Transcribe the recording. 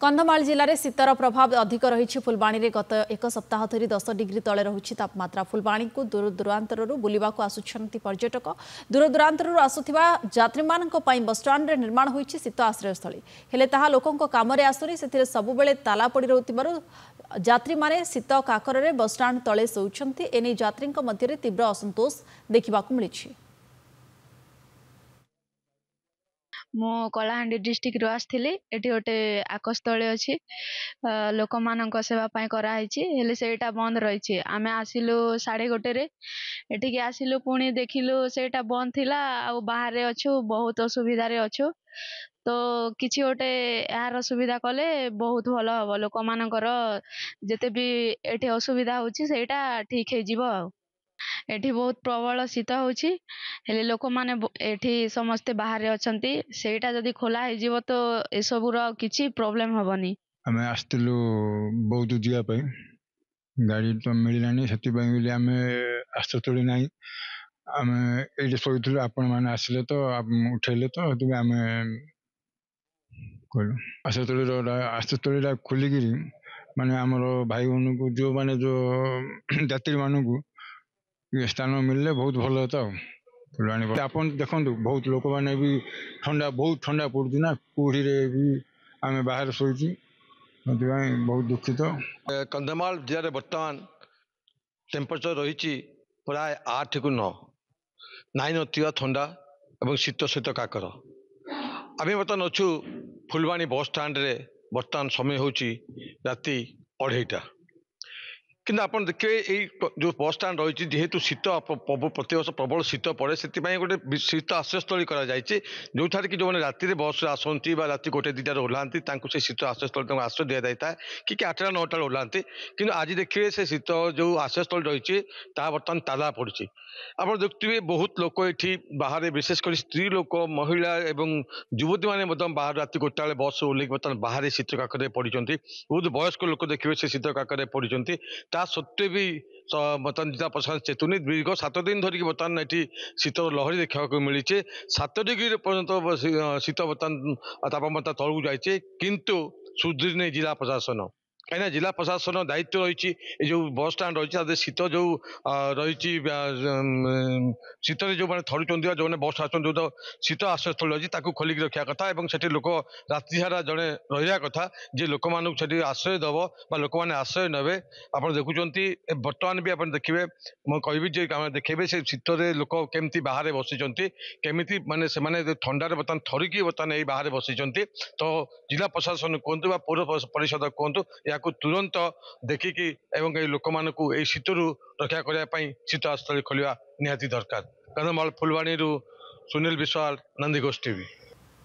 कंधमाल जिले में शीतर प्रभाव अधिक रही फुलबाणी में गत एक सप्ताह धरी 10 डिग्री तले रही तापमात्रा। फुलबाणी को दूर दूरांतर बुलवाक आसुच्चंती पर्यटक। दूर दूरांतर आसुथिबा यात्री मानक पई बसस्टाण्ड रे निर्माण होईछि शीत आश्रयस्थली। हेले ताहा लोकंक कामरे आसुनी। सेथिरे सबुबेले ताला पड़ी रहउतिबारु यात्री माने शीत काकर रे बसस्टाण्ड तले सोउछंती। एने यात्रींक मध्यरे तीव्र असंतोष देखिबाकु मिलिछि। मो कलाहांडी डिस्ट्रिक्ट रो आस्थिली एटी गोटे आकस्थळी अछि लोक मानक सेवा पई करा हिची हेले सेटा बंद रहिछि। आमे आसिलु 1:30 रे एठी के आसिलु पुणी देखिलु सेटा बंद थिला आ बाहर रे अछु बहुत असुविधा रे अछु। तो किछि गोटे यार सुविधा कले बहुत भलो हबो। लोक मानकर जेते भी एठी असुविधा होछि सेटा ठीक हे जिवो। एठी बहुत प्रबल शीत होछि हेले लोक माने एठी समस्ते बाहर अछंती सेटा जदी खोला हे जिवो तो ए सबुर किछि प्रॉब्लम हबनी। हमें आस्तिलु बहुत जिया पई गाड़ी तो मिललानी सेति पई बोली हमें आस्ततोली नाही। हमें एठी सोइथुलु आपण माने आसिले तो उठेले तो तुबे हमें कोलो आस्ततोली खुली गिरी माने हमरो भाई बहन को जो माने जो यात्री मानन को स्थान मिलले बहुत भल होता। फुलवाणी आपन देखंतु बहुत लोक माने भी बहुत ठंडा पड़ुछि ना कुड़ी रे भी आमे बाहर सोइछि बहुत दुखित। कंधमाल जिले में बर्तमान टेम्परेचर रही प्राय 8 ରୁ 9 नाई नथिबा ठंडा और शीत सहित काकर। आम बर्तमान अच्छु फुलवाणी बस स्टाण्ड रे बर्तमान समय होची राति 2:30 कि आप देखिए ये जो बस स्टाण्ड रही जेहेतु शीत प्रति वर्ष प्रबल शीत पड़े से गोटे शीत आश्रयस्थली जो कि जो मैंने राति बस आसती राति 1-2 ओह्लांती से शीत आश्रयस्थल आश्रय दि जाता है कि 8टा 9टा ओह्लांती। कि आज देखिए से शीत जो आश्रयस्थल रही बर्तमान ताला पड़ी। आप देखिए बहुत लोक ये बाहर विशेषकर स्त्री लोक महिला एवं युवती मैंने बाहर राति 1टा बेले बस ओह्ल बर्तमान बाहर शीत काकर पड़ी। बहुत वयस्क लोक देखिए से शीत काकर पड़ी ता सत्वे भी बर्तमान जिला प्रशासन चेतुनी दीर्घ 7 दिन धरिकी बर्तमान ये शीत लहरी देखा मिली। 7 डिग्री पर्यंत शीत बर्तमान तापमात्रा तलू जाइए किंतु सुधरी नहीं जिला प्रशासन। कहीं जिला प्रशासन दायित्व रही जो बस स्टाण्ड रही शीत जो रही शीत जो मैंने थरुंट जो मैंने बस आस जो शीत आश्रयस्थल रही खोलिक रखा कथा और लोक राति सारा जड़े रहा कथा जे लोक मानक आश्रय दब लोक मैंने आश्रय ने। आप देखुं बर्तमान भी आप देखिए मैं कहि देखे से शीत लोक केमती बाहर बसी केमी माने से ठंडार बर्तमान थरिकी बर्तमान यही बाहर बसी। तो जिला प्रशासन कहतु पौर परिषद कहतु या तुरंत देखिकी एवं लोक मानक शीतरू रक्षा करने शीत आश्रय खोलिया निहाती दरकार। कंधमाल फुलवाणी सुनील विश्वाल, नंदीघोष टीवी।